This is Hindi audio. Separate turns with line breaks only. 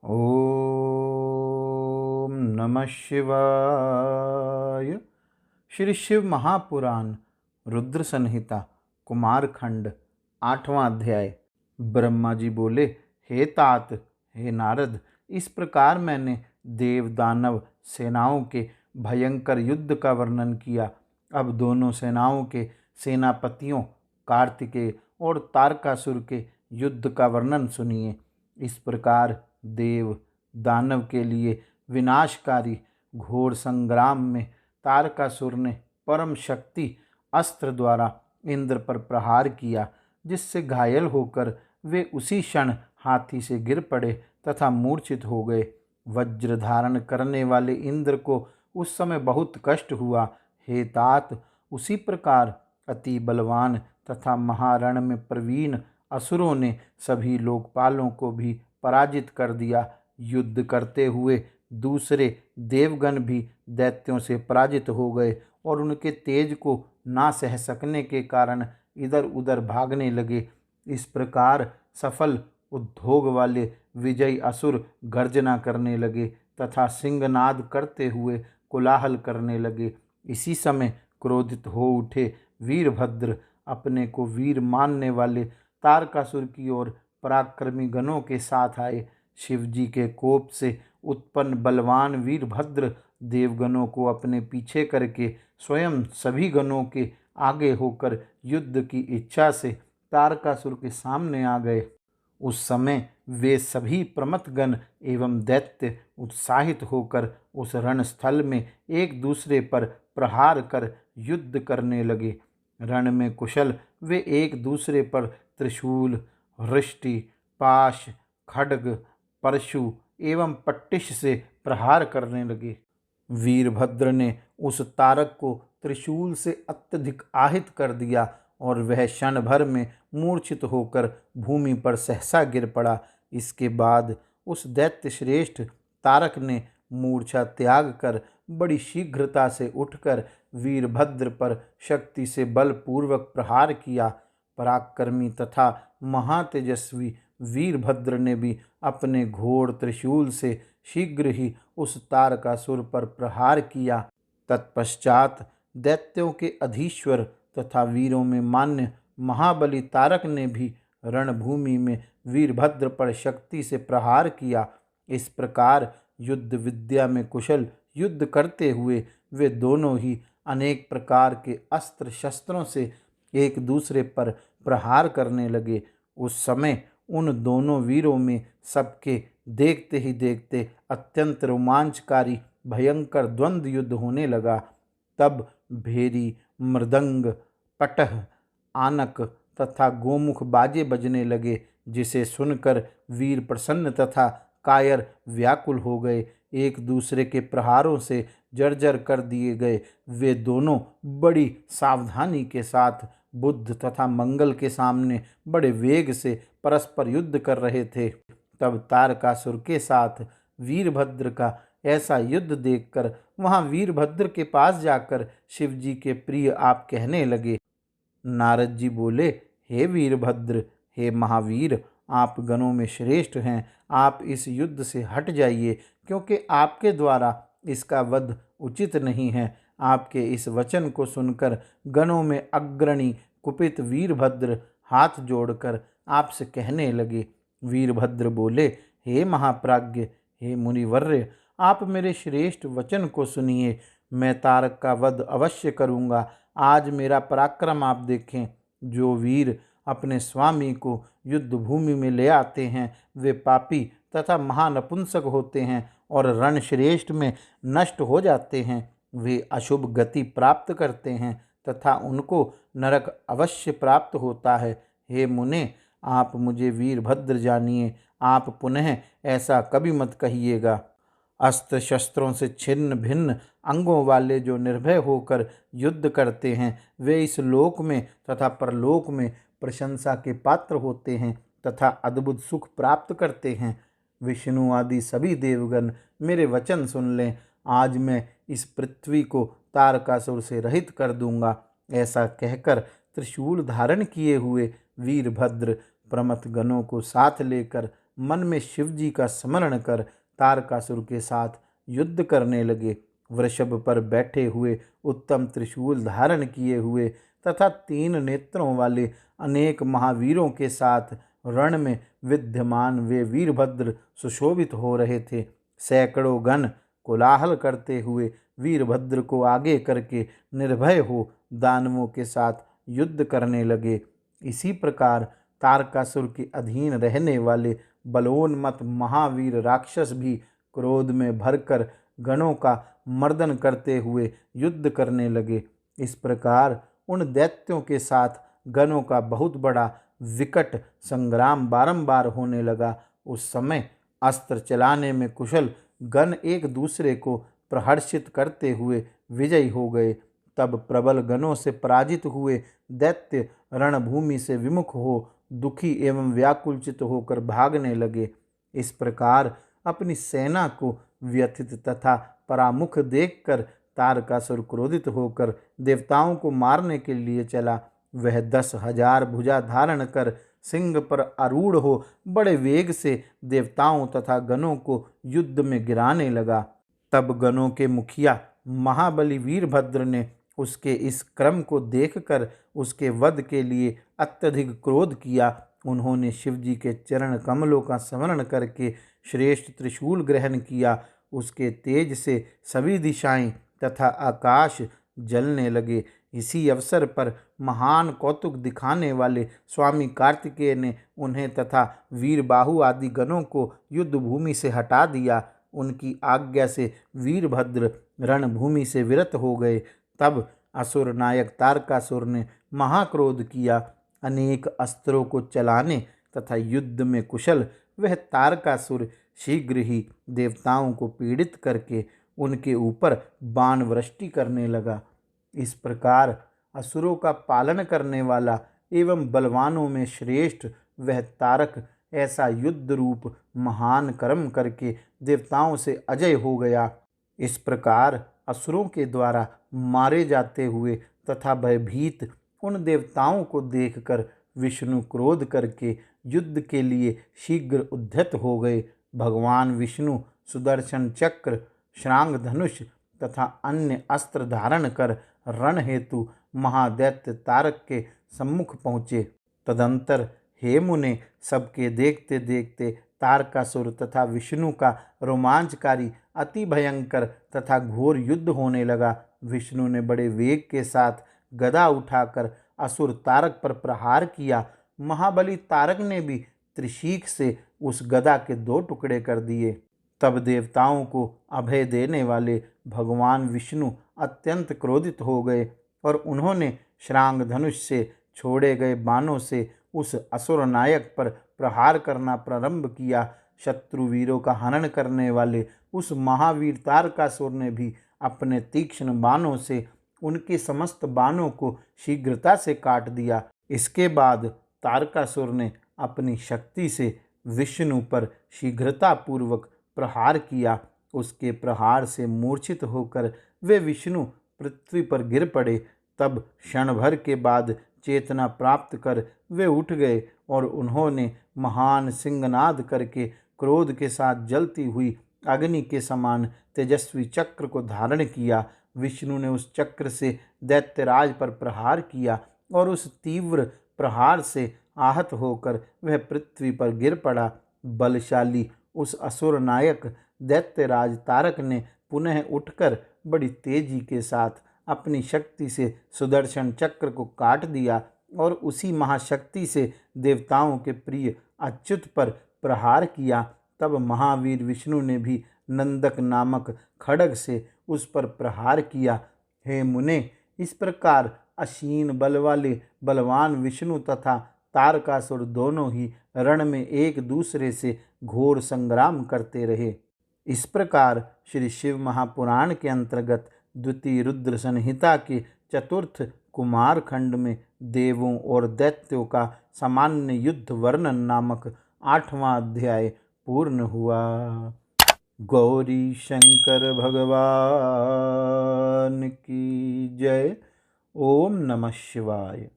ओम नमः शिवाय। श्री शिव महापुराण रुद्र संहिता कुमारखंड 8वां अध्याय। ब्रह्मा जी बोले, हे तात, हे नारद, इस प्रकार मैंने देव दानव सेनाओं के भयंकर युद्ध का वर्णन किया। अब दोनों सेनाओं के सेनापतियों कार्तिकेय और तारकासुर के युद्ध का वर्णन सुनिए। इस प्रकार देव दानव के लिए विनाशकारी घोर संग्राम में तारकासुर ने परम शक्ति अस्त्र द्वारा इंद्र पर प्रहार किया, जिससे घायल होकर वे उसी क्षण हाथी से गिर पड़े तथा मूर्छित हो गए। वज्र धारण करने वाले इंद्र को उस समय बहुत कष्ट हुआ। हे तात, उसी प्रकार अति बलवान तथा महारण में प्रवीण असुरों ने सभी लोकपालों को भी पराजित कर दिया। युद्ध करते हुए दूसरे देवगण भी दैत्यों से पराजित हो गए और उनके तेज को ना सह सकने के कारण इधर उधर भागने लगे। इस प्रकार सफल उद्योग वाले विजयी असुर गर्जना करने लगे तथा सिंहनाद करते हुए कोलाहल करने लगे। इसी समय क्रोधित हो उठे वीरभद्र अपने को वीर मानने वाले तारकासुर की ओर पराक्रमी गणों के साथ आए। शिवजी के कोप से उत्पन्न बलवान वीरभद्र देवगणों को अपने पीछे करके स्वयं सभी गणों के आगे होकर युद्ध की इच्छा से तारकासुर के सामने आ गए। उस समय वे सभी प्रमथगण एवं दैत्य उत्साहित होकर उस रणस्थल में एक दूसरे पर प्रहार कर युद्ध करने लगे। रण में कुशल वे एक दूसरे पर त्रिशूल, हृष्टि, पाश, खड्ग, परशु एवं पट्टिश से प्रहार करने लगे। वीरभद्र ने उस तारक को त्रिशूल से अत्यधिक आहत कर दिया और वह क्षण भर में मूर्छित होकर भूमि पर सहसा गिर पड़ा। इसके बाद उस दैत्य श्रेष्ठ तारक ने मूर्छा त्याग कर बड़ी शीघ्रता से उठकर वीरभद्र पर शक्ति से बलपूर्वक प्रहार किया। पराक्रमी तथा महातेजस्वी वीरभद्र ने भी अपने घोर त्रिशूल से शीघ्र ही उस तारकासुर पर प्रहार किया। तत्पश्चात दैत्यों के अधीश्वर तथा वीरों में मान्य महाबली तारक ने भी रणभूमि में वीरभद्र पर शक्ति से प्रहार किया। इस प्रकार युद्ध विद्या में कुशल युद्ध करते हुए वे दोनों ही अनेक प्रकार के अस्त्र शस्त्रों से एक दूसरे पर प्रहार करने लगे। उस समय उन दोनों वीरों में सबके देखते ही देखते अत्यंत रोमांचकारी भयंकर द्वंद्व युद्ध होने लगा। तब भेरी, मृदंग, पटह, आनक तथा गोमुख बाजे बजने लगे, जिसे सुनकर वीर प्रसन्न तथा कायर व्याकुल हो गए। एक दूसरे के प्रहारों से जर्जर कर दिए गए वे दोनों बड़ी सावधानी के साथ बुद्ध तथा मंगल के सामने बड़े वेग से परस्पर युद्ध कर रहे थे। तब तारकासुर के साथ वीरभद्र का ऐसा युद्ध देखकर वहां वीरभद्र के पास जाकर शिवजी के प्रिय आप कहने लगे। नारद जी बोले, हे वीरभद्र, हे महावीर, आप गणों में श्रेष्ठ हैं। आप इस युद्ध से हट जाइए, क्योंकि आपके द्वारा इसका वध उचित नहीं है। आपके इस वचन को सुनकर गणों में अग्रणी कुपित वीरभद्र हाथ जोड़कर आपसे कहने लगे। वीरभद्र बोले, हे महाप्राज्ञ, हे मुनिवर्य, आप मेरे श्रेष्ठ वचन को सुनिए। मैं तारक का वध अवश्य करूँगा। आज मेरा पराक्रम आप देखें। जो वीर अपने स्वामी को युद्ध भूमि में ले आते हैं वे पापी तथा महानपुंसक होते हैं और रणश्रेष्ठ में नष्ट हो जाते हैं। वे अशुभ गति प्राप्त करते हैं तथा उनको नरक अवश्य प्राप्त होता है। हे मुने, आप मुझे वीरभद्र जानिए। आप पुनः ऐसा कभी मत कहिएगा। अस्त्र शस्त्रों से छिन्न भिन्न अंगों वाले जो निर्भय होकर युद्ध करते हैं वे इस लोक में तथा परलोक में प्रशंसा के पात्र होते हैं तथा अद्भुत सुख प्राप्त करते हैं। विष्णु आदि सभी देवगण मेरे वचन सुन लें। आज मैं इस पृथ्वी को तारकासुर से रहित कर दूंगा। ऐसा कहकर त्रिशूल धारण किए हुए वीरभद्र प्रमथ गणों को साथ लेकर मन में शिव जी का स्मरण कर तारकासुर के साथ युद्ध करने लगे। वृषभ पर बैठे हुए, उत्तम त्रिशूल धारण किए हुए तथा 3 नेत्रों वाले अनेक महावीरों के साथ रण में विद्यमान वे वीरभद्र सुशोभित हो रहे थे। सैकड़ों गण कोलाहल करते हुए वीरभद्र को आगे करके निर्भय हो दानवों के साथ युद्ध करने लगे। इसी प्रकार तारकासुर के अधीन रहने वाले बलोन्मत्त महावीर राक्षस भी क्रोध में भरकर गणों का मर्दन करते हुए युद्ध करने लगे। इस प्रकार उन दैत्यों के साथ गणों का बहुत बड़ा विकट संग्राम बारंबार होने लगा। उस समय अस्त्र चलाने में कुशल गण एक दूसरे को प्रहर्षित करते हुए विजयी हो गए। तब प्रबल गणों से पराजित हुए दैत्य रणभूमि से विमुख हो दुखी एवं व्याकुलचित होकर भागने लगे। इस प्रकार अपनी सेना को व्यथित तथा परामुख देखकर तारकासुर क्रोधित होकर देवताओं को मारने के लिए चला। वह 10,000 भुजा धारण कर सिंह पर आरूढ़ हो बड़े वेग से देवताओं तथा गणों को युद्ध में गिराने लगा। तब गणों के मुखिया महाबली वीरभद्र ने उसके इस क्रम को देखकर उसके वध के लिए अत्यधिक क्रोध किया। उन्होंने शिवजी के चरण कमलों का स्मरण करके श्रेष्ठ त्रिशूल ग्रहण किया। उसके तेज से सभी दिशाएं तथा आकाश जलने लगे। इसी अवसर पर महान कौतुक दिखाने वाले स्वामी कार्तिकेय ने उन्हें तथा वीरबाहु आदि गणों को युद्ध भूमि से हटा दिया। उनकी आज्ञा से वीरभद्र रणभूमि से विरत हो गए। तब असुर नायक तारकासुर ने महाक्रोध किया। अनेक अस्त्रों को चलाने तथा युद्ध में कुशल वह तारकासुर शीघ्र ही देवताओं को पीड़ित करके उनके ऊपर बाण वृष्टि करने लगा। इस प्रकार असुरों का पालन करने वाला एवं बलवानों में श्रेष्ठ वह तारक ऐसा युद्ध रूप महान कर्म करके देवताओं से अजय हो गया। इस प्रकार असुरों के द्वारा मारे जाते हुए तथा भयभीत उन देवताओं को देखकर विष्णु क्रोध करके युद्ध के लिए शीघ्र उद्यत हो गए। भगवान विष्णु सुदर्शन चक्र, श्रांग धनुष तथा अन्य अस्त्र धारण कर रण हेतु महादैत्य तारक के सम्मुख पहुँचे। तदंतर हेमु ने सबके देखते देखते तारकासुर तथा विष्णु का रोमांचकारी अति भयंकर तथा घोर युद्ध होने लगा। विष्णु ने बड़े वेग के साथ गदा उठाकर असुर तारक पर प्रहार किया। महाबली तारक ने भी त्रिशीक से उस गदा के 2 टुकड़े कर दिए। तब देवताओं को अभय देने वाले भगवान विष्णु अत्यंत क्रोधित हो गए और उन्होंने श्रांग धनुष से छोड़े गए बाणों से उस असुर नायक पर प्रहार करना प्रारंभ किया। शत्रु वीरों का हनन करने वाले उस महावीर तारकासुर ने भी अपने तीक्ष्ण बाणों से उनके समस्त बाणों को शीघ्रता से काट दिया। इसके बाद तारकासुर ने अपनी शक्ति से विष्णु पर शीघ्रता पूर्वक प्रहार किया। उसके प्रहार से मूर्छित होकर वे विष्णु पृथ्वी पर गिर पड़े। तब क्षण भर के बाद चेतना प्राप्त कर वे उठ गए और उन्होंने महान सिंहनाद करके क्रोध के साथ जलती हुई अग्नि के समान तेजस्वी चक्र को धारण किया। विष्णु ने उस चक्र से दैत्यराज पर प्रहार किया और उस तीव्र प्रहार से आहत होकर वह पृथ्वी पर गिर पड़ा। बलशाली उस असुर नायक दैत्यराज तारक ने पुनः उठकर बड़ी तेजी के साथ अपनी शक्ति से सुदर्शन चक्र को काट दिया और उसी महाशक्ति से देवताओं के प्रिय अच्युत पर प्रहार किया। तब महावीर विष्णु ने भी नंदक नामक खड्ग से उस पर प्रहार किया। हे मुने, इस प्रकार असीन बल वाले बलवान विष्णु तथा तारकासुर दोनों ही रण में एक दूसरे से घोर संग्राम करते रहे। इस प्रकार श्री शिव महापुराण के अंतर्गत द्वितीय रुद्र संहिता के चतुर्थ कुमार खंड में देवों और दैत्यों का सामान्य युद्ध वर्णन नामक 8वां अध्याय पूर्ण हुआ। गौरी शंकर भगवान की जय। ओम नमः शिवाय।